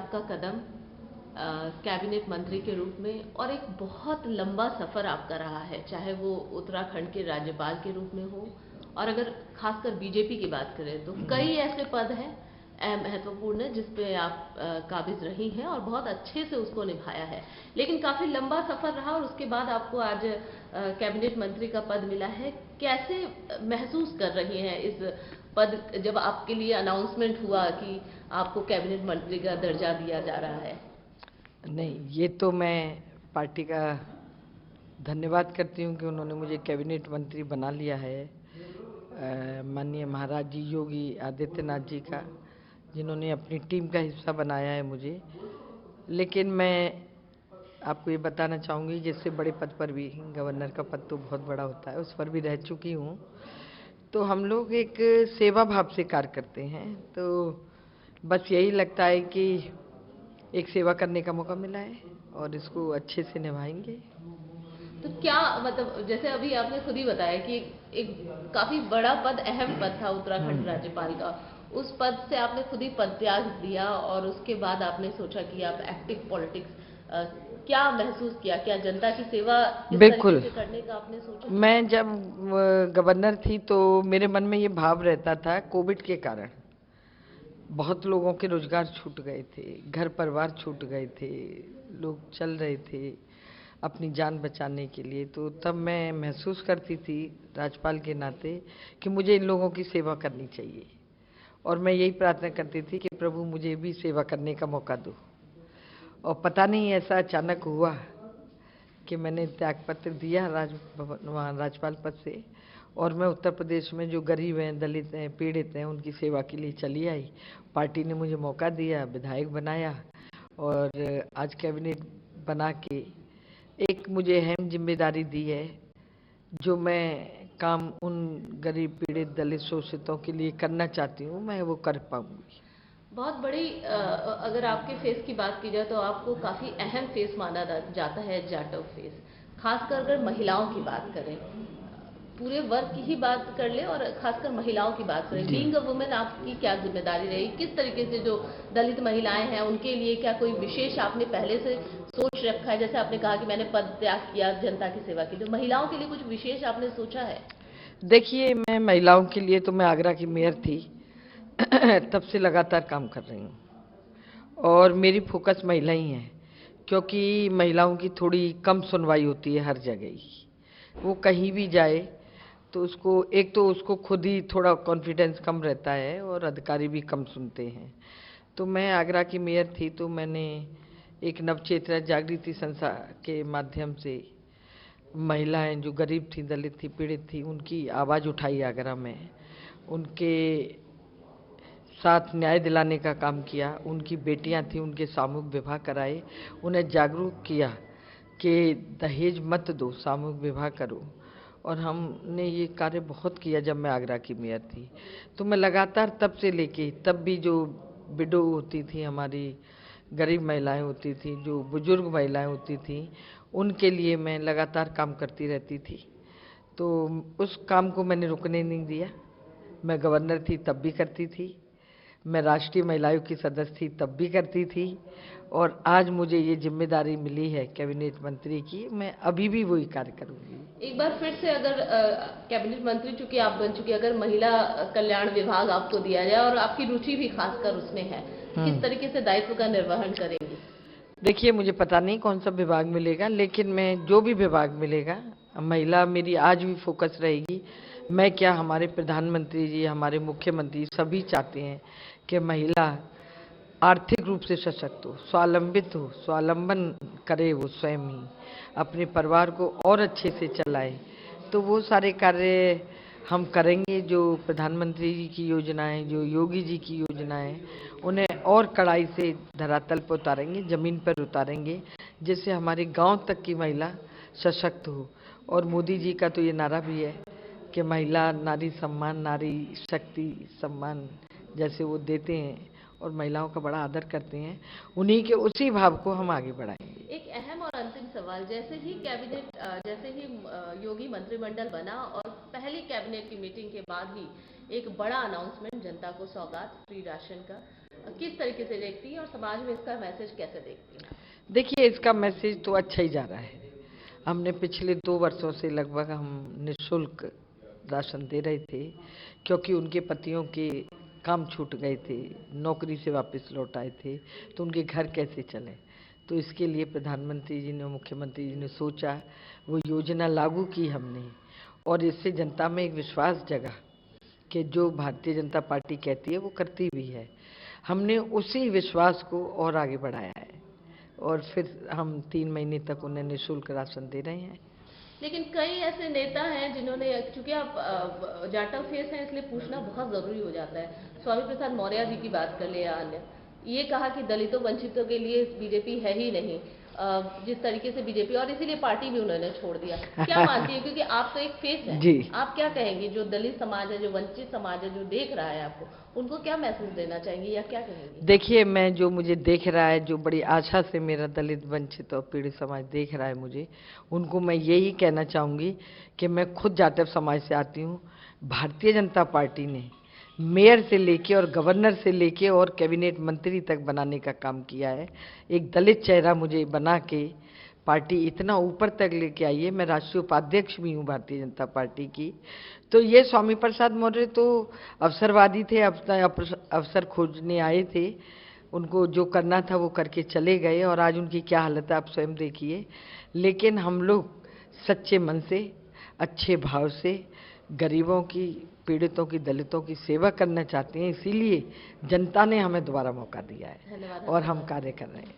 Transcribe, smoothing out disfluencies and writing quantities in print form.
आपका कदम कैबिनेट मंत्री के रूप में, और एक बहुत लंबा सफ़र आपका रहा है, चाहे वो उत्तराखंड के राज्यपाल के रूप में हो, और अगर खासकर बीजेपी की बात करें तो कई ऐसे पद हैं महत्वपूर्ण है जिस पे आप काबिज रही हैं और बहुत अच्छे से उसको निभाया है। लेकिन काफ़ी लंबा सफ़र रहा और उसके बाद आपको आज कैबिनेट मंत्री का पद मिला है। कैसे महसूस कर रही हैं इस पद, जब आपके लिए अनाउंसमेंट हुआ कि आपको कैबिनेट मंत्री का दर्जा दिया जा रहा है? नहीं, ये तो मैं पार्टी का धन्यवाद करती हूँ कि उन्होंने मुझे कैबिनेट मंत्री बना लिया है। माननीय महाराज जी योगी आदित्यनाथ जी का, जिन्होंने अपनी टीम का हिस्सा बनाया है मुझे। लेकिन मैं आपको ये बताना चाहूँगी, जिससे बड़े पद पर भी, गवर्नर का पद तो बहुत बड़ा होता है, उस पर भी रह चुकी हूँ। तो हम लोग एक सेवा भाव से कार्य करते हैं, तो बस यही लगता है कि एक सेवा करने का मौका मिला है और इसको अच्छे से निभाएंगे। तो क्या मतलब, जैसे अभी आपने खुद ही बताया कि एक काफी बड़ा पद, अहम पद था उत्तराखंड राज्यपाल का, उस पद से आपने खुद ही पद त्याग दिया और उसके बाद आपने सोचा कि आप एक्टिव पॉलिटिक्स, क्या महसूस किया? क्या जनता की सेवा इस तरीके बिल्कुल। से करने का आपने सोचा? मैं जब गवर्नर थी तो मेरे मन में ये भाव रहता था, कोविड के कारण बहुत लोगों के रोजगार छूट गए थे, घर परिवार छूट गए थे, लोग चल रहे थे अपनी जान बचाने के लिए। तो तब मैं महसूस करती थी राज्यपाल के नाते कि मुझे इन लोगों की सेवा करनी चाहिए, और मैं यही प्रार्थना करती थी कि प्रभु मुझे भी सेवा करने का मौका दो। और पता नहीं ऐसा अचानक हुआ कि मैंने त्यागपत्र दिया वहाँ राज्यपाल पद से, और मैं उत्तर प्रदेश में जो गरीब हैं, दलित हैं, पीड़ित हैं, उनकी सेवा के लिए चली आई। पार्टी ने मुझे मौका दिया, विधायक बनाया, और आज कैबिनेट बना के एक मुझे अहम जिम्मेदारी दी है, जो मैं काम उन गरीब पीड़ित दलित शोषितों के लिए करना चाहती हूँ, मैं वो कर पाऊंगी। बहुत बड़ी अगर आपके फेस की बात की जाए तो आपको काफ़ी अहम फेस माना जाता है, जाटव फेस। खासकर अगर महिलाओं की बात करें, पूरे वर्ग की ही बात कर ले और खासकर महिलाओं की बात करें, बीइंग अ वुमेन आपकी क्या जिम्मेदारी रही? किस तरीके से जो दलित महिलाएं हैं उनके लिए क्या कोई विशेष आपने पहले से सोच रखा है? जैसे आपने कहा कि मैंने पद त्याग किया जनता की सेवा के लिए, महिलाओं के लिए कुछ विशेष आपने सोचा है? देखिए, मैं महिलाओं के लिए तो मैं आगरा की मेयर थी तब से लगातार काम कर रही हूँ, और मेरी फोकस महिला ही है, क्योंकि महिलाओं की थोड़ी कम सुनवाई होती है हर जगह ही। वो कहीं भी जाए तो उसको, एक तो उसको खुद ही थोड़ा कॉन्फिडेंस कम रहता है और अधिकारी भी कम सुनते हैं। तो मैं आगरा की मेयर थी तो मैंने एक नवचेतना जागृति संस्था के माध्यम से महिलाएं जो गरीब थी, दलित थी, पीड़ित थी, उनकी आवाज़ उठाई आगरा में, उनके साथ न्याय दिलाने का काम किया। उनकी बेटियां थी, उनके सामूहिक विवाह कराए, उन्हें जागरूक किया कि दहेज मत दो, सामूहिक विवाह करो। और हमने ये कार्य बहुत किया जब मैं आगरा की मेयर थी। तो मैं लगातार तब से लेके, तब भी जो विडो होती थी, हमारी गरीब महिलाएं होती थी, जो बुजुर्ग महिलाएं होती थी, उनके लिए मैं लगातार काम करती रहती थी। तो उस काम को मैंने रुकने नहीं दिया। मैं गवर्नर थी तब भी करती थी, मैं राष्ट्रीय महिला आयोग की सदस्य थी तब भी करती थी, और आज मुझे ये जिम्मेदारी मिली है कैबिनेट मंत्री की, मैं अभी भी वही कार्य करूंगी। एक बार फिर से अगर कैबिनेट मंत्री चूंकि आप बन चुकी, अगर महिला कल्याण विभाग आपको दिया जाए और आपकी रुचि भी खासकर उसमें है, किस तरीके से दायित्व का निर्वहन करेंगी? देखिए, मुझे पता नहीं कौन सा विभाग मिलेगा, लेकिन मैं जो भी विभाग मिलेगा, महिला मेरी आज भी फोकस रहेगी। मैं क्या, हमारे प्रधानमंत्री जी, हमारे मुख्यमंत्री सभी चाहते हैं कि महिला आर्थिक रूप से सशक्त हो, स्वावलंबित हो, स्वावलंबन करे, वो स्वयं ही अपने परिवार को और अच्छे से चलाए। तो वो सारे कार्य हम करेंगे, जो प्रधानमंत्री जी की योजनाएं, जो योगी जी की योजनाएं, उन्हें और कड़ाई से धरातल पर उतारेंगे, जमीन पर उतारेंगे, जिससे हमारे गांव तक की महिला सशक्त हो। और मोदी जी का तो ये नारा भी है कि महिला नारी सम्मान, नारी शक्ति सम्मान, जैसे वो देते हैं और महिलाओं का बड़ा आदर करते हैं, उन्हीं के उसी भाव को हम आगे बढ़ाएंगे। एक अहम और अंतिम सवाल, जैसे ही योगी मंत्रिमंडल बना और पहली कैबिनेट की मीटिंग के बाद ही एक बड़ा अनाउंसमेंट, जनता को सौगात फ्री राशन का, किस तरीके से देखती है और समाज में इसका मैसेज कैसे देखती है? देखिए, इसका मैसेज तो अच्छा ही जा रहा है। हमने पिछले 2 वर्षों से लगभग हम निःशुल्क राशन दे रहे थे, क्योंकि उनके पतियों के काम छूट गए थे, नौकरी से वापस लौट आए थे, तो उनके घर कैसे चले। तो इसके लिए प्रधानमंत्री जी ने, मुख्यमंत्री जी ने सोचा, वो योजना लागू की हमने, और इससे जनता में एक विश्वास जगा कि जो भारतीय जनता पार्टी कहती है वो करती भी है। हमने उसी विश्वास को और आगे बढ़ाया है, और फिर हम 3 महीने तक उन्हें निःशुल्क राशन दे रहे हैं। लेकिन कई ऐसे नेता हैं जिन्होंने, चूंकि आप जाटव फेस हैं इसलिए पूछना बहुत जरूरी हो जाता है, स्वामी प्रसाद मौर्य जी की बात कर ले या अन्य, ये कहा कि दलितों वंचितों के लिए बीजेपी है ही नहीं, जिस तरीके से बीजेपी, और इसीलिए पार्टी भी उन्होंने छोड़ दिया। क्या मानती है, क्योंकि आप तो एक फेस हैं जी। आप क्या कहेंगे, जो दलित समाज है, जो वंचित समाज है, जो देख रहा है आपको, उनको क्या मैसेज देना चाहेंगे या क्या कहेंगे? देखिए, मैं, जो मुझे देख रहा है, जो बड़ी आशा से मेरा दलित, वंचित और पीड़ित समाज देख रहा है मुझे, उनको मैं यही कहना चाहूँगी कि मैं खुद जाटव समाज से आती हूँ। भारतीय जनता पार्टी ने मेयर से लेके और गवर्नर से लेके और कैबिनेट मंत्री तक बनाने का काम किया है। एक दलित चेहरा मुझे बना के पार्टी इतना ऊपर तक लेके आई है। मैं राष्ट्रीय उपाध्यक्ष भी हूँ भारतीय जनता पार्टी की। तो ये स्वामी प्रसाद मौर्य तो अवसरवादी थे, अवसर खोजने आए थे, उनको जो करना था वो करके चले गए, और आज उनकी क्या हालत है आप स्वयं देखिए। लेकिन हम लोग सच्चे मन से, अच्छे भाव से गरीबों की, पीड़ितों की, दलितों की सेवा करना चाहते हैं, इसीलिए जनता ने हमें दोबारा मौका दिया है धन्यवाद। और हम कार्य कर रहे हैं।